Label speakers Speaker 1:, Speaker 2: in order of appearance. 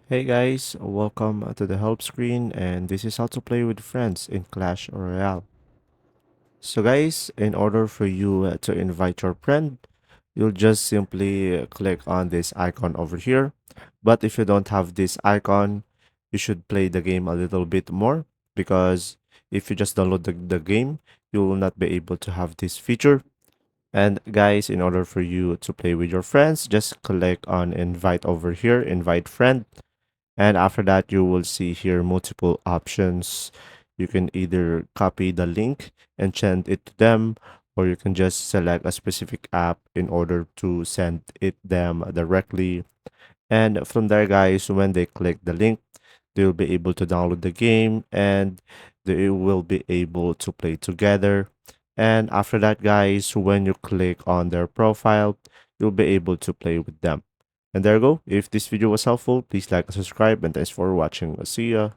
Speaker 1: Hey guys, welcome to the help screen, and this is how to play with friends in Clash Royale. So guys, in order for you to invite your friend, you'll just simply click on this icon over here. But if you don't have this icon, you should play the game a little bit more because if you just download the game, you will not be able to have this feature. And guys, in order for you to play with your friends, just click on invite over here, invite friend. And after that, you will see here multiple options. You can either copy the link and send it to them, or you can just select a specific app in order to send it them directly. And from there, guys, when they click the link, they'll be able to download the game and they will be able to play together. And after that, guys, when you click on their profile, you'll be able to play with them. And there you go. If this video was helpful, please like and subscribe. And thanks for watching. See ya.